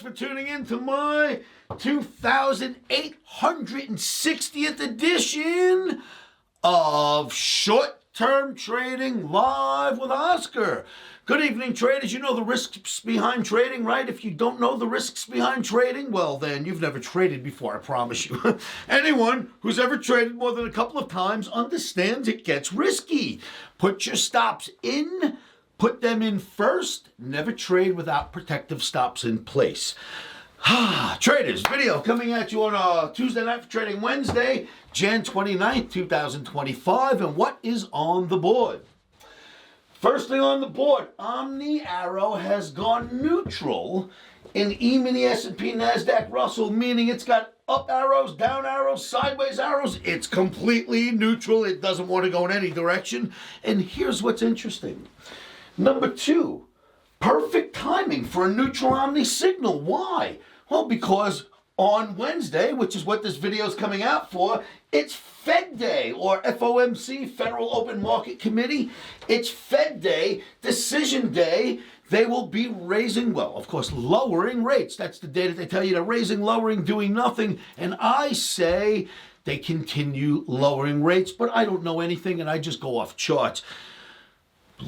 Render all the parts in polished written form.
for tuning in to my 2,860th edition of Short-Term Trading Live with Oscar. Good evening, traders. You know the risks behind trading, right? If you don't know the risks behind trading, well, then you've never traded before, I promise you. Anyone who's ever traded more than a couple of times understands it gets risky. Put your stops in. Put them in first. Never trade without protective stops in place. Traders, video coming at you on a Tuesday night for Trading Wednesday, Jan 29th, 2025. And what is on the board? First thing on the board, Omni Arrow has gone neutral in E-mini S&P NASDAQ Russell, meaning it's got up arrows, down arrows, sideways arrows. It's completely neutral. It doesn't want to go in any direction. And here's what's interesting. Number two, perfect timing for a neutral Omni signal. Why? Well, because on Wednesday, which is what this video is coming out for, it's Fed Day, or FOMC, Federal Open Market Committee. It's Fed Day, decision day. They will be raising, well, of course, lowering rates. That's the day that they tell you they're raising, lowering, doing nothing. And I say they continue lowering rates, but I don't know anything, and I just go off charts.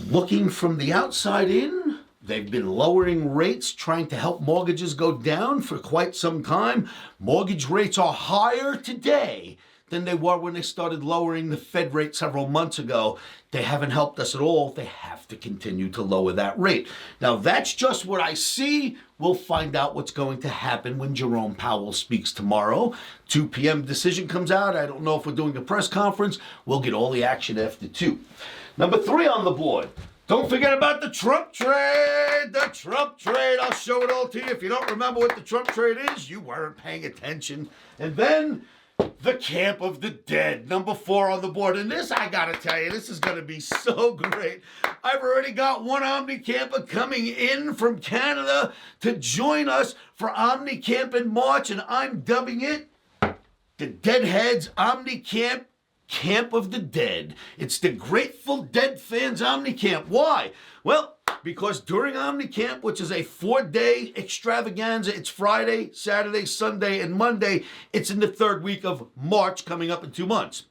Looking from the outside in, they've been lowering rates, trying to help mortgages go down for quite some time. Mortgage rates are higher today than they were when they started lowering the Fed rate several months ago. They haven't helped us at all. They have to continue to lower that rate. Now, that's just what I see. We'll find out what's going to happen when Jerome Powell speaks tomorrow. 2 p.m. decision comes out. I don't know if we're doing a press conference. We'll get all the action after 2. Number 3 on the board. Don't forget about the Trump trade. The Trump trade. I'll show it all to you. If you don't remember what the Trump trade is, you weren't paying attention. And then the camp of the dead. Number 4 on the board. And this, I got to tell you, this is going to be so great. I've already got one Omni camper coming in from Canada to join us for Omni Camp in March. And I'm dubbing it the Deadheads Omni Camp. Camp of the Dead. It's the Grateful Dead fans Omni Camp. Why? Well, because during Omni Camp, which is a 4-day extravaganza, it's Friday, Saturday, Sunday, and Monday. It's in the 3rd week of March, coming up in 2 months.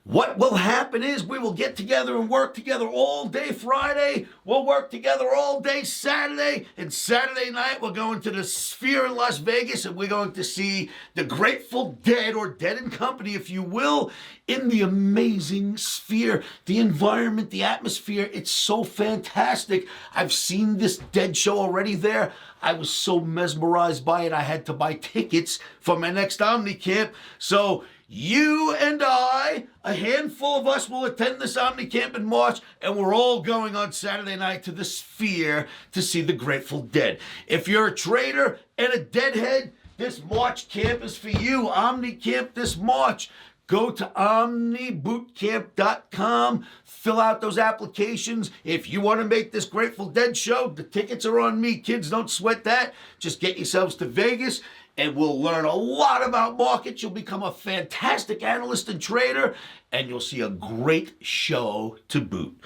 What will happen is we will get together and work together all day Friday. We'll work together all day Saturday. And Saturday night, we're going to the Sphere in Las Vegas, and we're going to see the Grateful Dead, or Dead and Company, if you will, in the amazing Sphere. The environment, the atmosphere, it's so fantastic. I've seen this Dead show already there. I was so mesmerized by it, I had to buy tickets for my next Omni Camp. So you and I, a handful of us, will attend this Omni Camp in March, and we're all going on Saturday night to the Sphere to see the Grateful Dead. If you're a trader and a deadhead, this March camp is for you. Omni Camp this March. Go to OmniBootCamp.com, fill out those applications. If you want to make this Grateful Dead show, the tickets are on me. Kids, don't sweat that. Just get yourselves to Vegas, and we'll learn a lot about markets. You'll become a fantastic analyst and trader, and you'll see a great show to boot.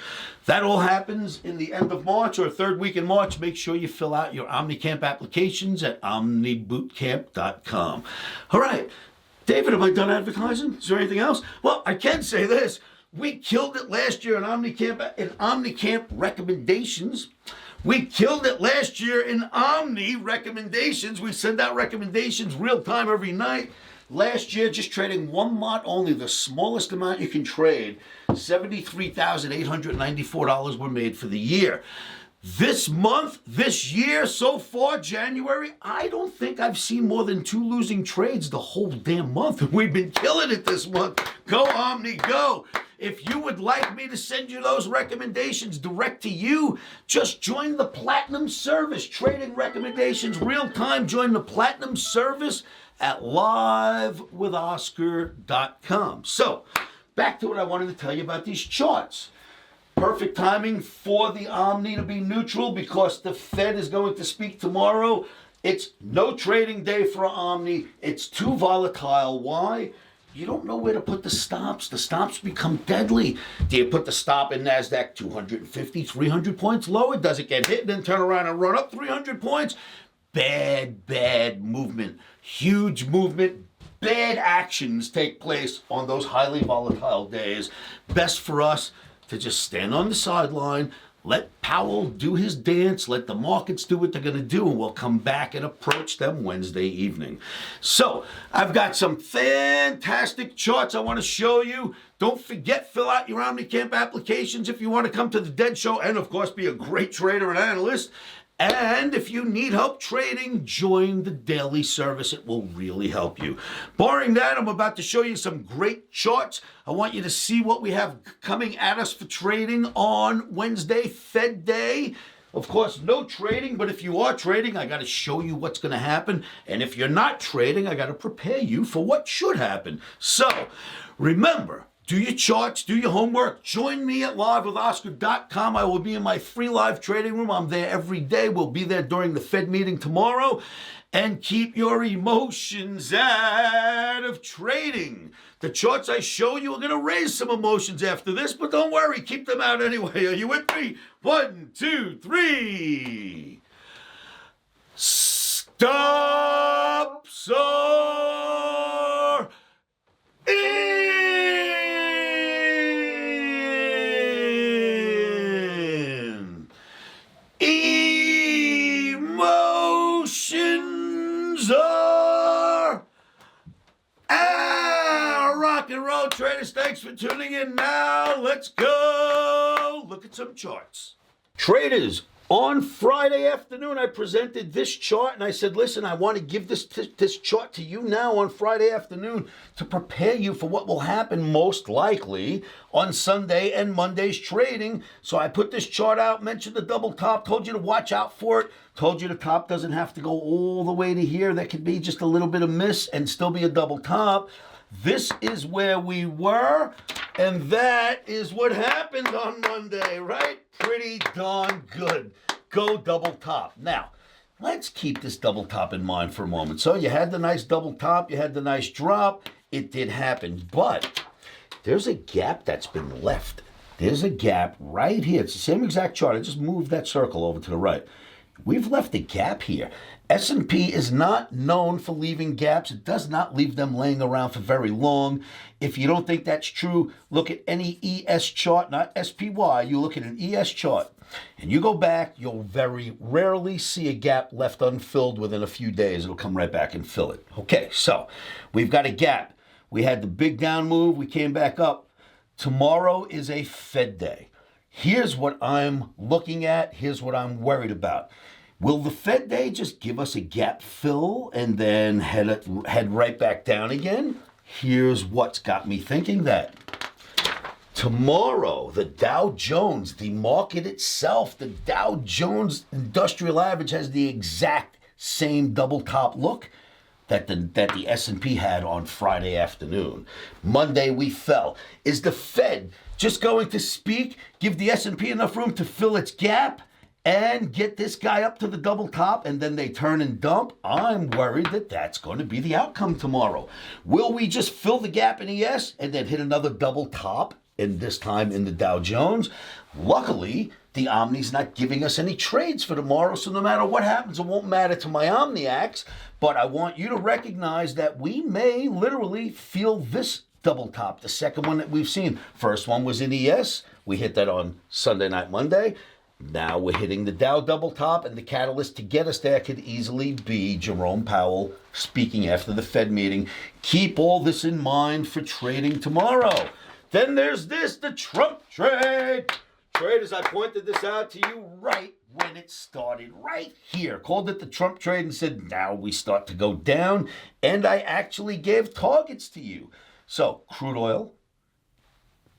That all happens in the end of March, or 3rd week in March. Make sure you fill out your OmniCamp applications at OmniBootCamp.com. All right. David, am I done advertising? Is there anything else? Well, I can say this. We killed it last year in OmniCamp recommendations. We killed it last year in Omni recommendations. We send out recommendations real time every night. Last year, just trading one lot only, the smallest amount you can trade, $73,894 were made for the year. This month, this year, so far, January, I don't think I've seen more than 2 losing trades the whole damn month. We've been killing it this month. Go, Omni, go. If you would like me to send you those recommendations direct to you, just join the Platinum Service. Trading recommendations real time. Join the Platinum Service at livewithoscar.com. So, back to what I wanted to tell you about these charts. Perfect timing for the Omni to be neutral because the Fed is going to speak tomorrow. It's no trading day for Omni. It's too volatile. Why? You don't know where to put the stops. The stops become deadly. Do you put the stop in NASDAQ 250, 300 points lower? Does it get hit and then turn around and run up 300 points? bad movement. Huge movement. Bad actions take place on those highly volatile days. Best for us to just stand on the sideline, let Powell do his dance, let the markets do what they're going to do, and we'll come back and approach them Wednesday evening. So, I've got some fantastic charts I want to show you. Don't forget, fill out your OmniCamp applications if you want to come to the Dead Show and, of course, be a great trader and analyst. And if you need help trading, join the daily service. It will really help you. Barring that, I'm about to show you some great charts. I want you to see what we have coming at us for trading on Wednesday, Fed Day. Of course, no trading, but if you are trading, I got to show you what's going to happen. And if you're not trading, I got to prepare you for what should happen. So, remember, do your charts, do your homework. Join me at livewithoscar.com. I will be in my free live trading room. I'm there every day. We'll be there during the Fed meeting tomorrow. And keep your emotions out of trading. The charts I show you are going to raise some emotions after this, but don't worry, keep them out anyway. Are you with me? 1, 2, 3. Stop, sir. Emotions are rock and roll traders. Thanks for tuning in. Now let's go look at some charts. Traders, on Friday afternoon, I presented this chart and I said, listen, I want to give this chart to you now on Friday afternoon to prepare you for what will happen most likely on Sunday and Monday's trading. So I put this chart out, mentioned the double top, told you to watch out for it, told you the top doesn't have to go all the way to here. There could be just a little bit of miss and still be a double top. This is where we were, and that is what happened on Monday, right? Pretty darn good. Go double top. Now, let's keep this double top in mind for a moment. So you had the nice double top, you had the nice drop. It did happen, but there's a gap that's been left. There's a gap right here. It's the same exact chart. I just moved that circle over to the right. We've left a gap here. S&P is not known for leaving gaps. It does not leave them laying around for very long. If you don't think that's true, look at any ES chart, not SPY. You look at an ES chart and you go back, you'll very rarely see a gap left unfilled within a few days. It'll come right back and fill it. Okay, so we've got a gap. We had the big down move. We came back up. Tomorrow is a Fed day. Here's what I'm looking at. Here's what I'm worried about. Will the Fed day just give us a gap fill and then head right back down again? Here's what's got me thinking that. Tomorrow, the Dow Jones, the market itself, the Dow Jones Industrial Average has the exact same double top look that the S&P had on Friday afternoon. Monday, we fell. Is the Fed just going to speak, give the S&P enough room to fill its gap and get this guy up to the double top and then they turn and dump? I'm worried that that's going to be the outcome tomorrow. Will we just fill the gap in ES and then hit another double top, and this time in the Dow Jones? Luckily, the Omni's not giving us any trades for tomorrow, so no matter what happens, it won't matter to my Omniacs, but I want you to recognize that we may literally feel this double top, the second one that we've seen. First one was in ES. We hit that on Sunday night, Monday. Now we're hitting the Dow double top, and the catalyst to get us there could easily be Jerome Powell speaking after the Fed meeting. Keep all this in mind for trading tomorrow. Then there's this, the Trump trade. Traders, I pointed this out to you right when it started, right here. Called it the Trump trade and said, now we start to go down. And I actually gave targets to you. So, crude oil,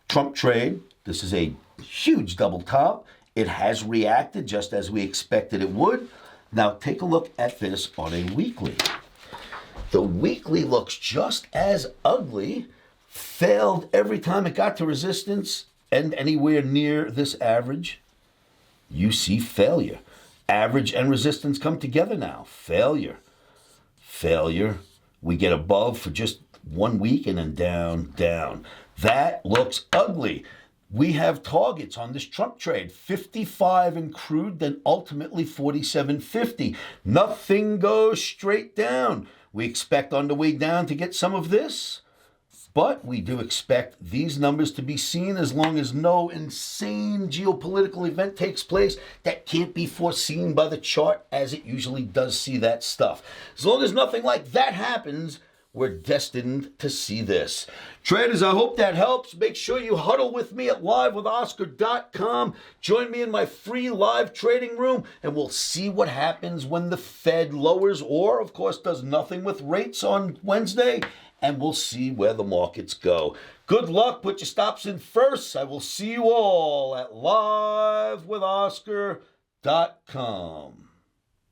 Trump trade. This is a huge double top. It has reacted just as we expected it would. Now, take a look at this on a weekly. The weekly looks just as ugly. Failed every time it got to resistance and anywhere near this average. You see failure. Average and resistance come together now. Failure. Failure. We get above for just 1 week and then down, down. That looks ugly. We have targets on this Trump trade, 55 in crude, then ultimately 47.50. Nothing goes straight down. We expect on the way down to get some of this, but we do expect these numbers to be seen as long as no insane geopolitical event takes place that can't be foreseen by the chart, as it usually does see that stuff. As long as nothing like that happens, we're destined to see this. Traders, I hope that helps. Make sure you huddle with me at livewithoscar.com. Join me in my free live trading room, and we'll see what happens when the Fed lowers or, of course, does nothing with rates on Wednesday, and we'll see where the markets go. Good luck. Put your stops in first. I will see you all at livewithoscar.com.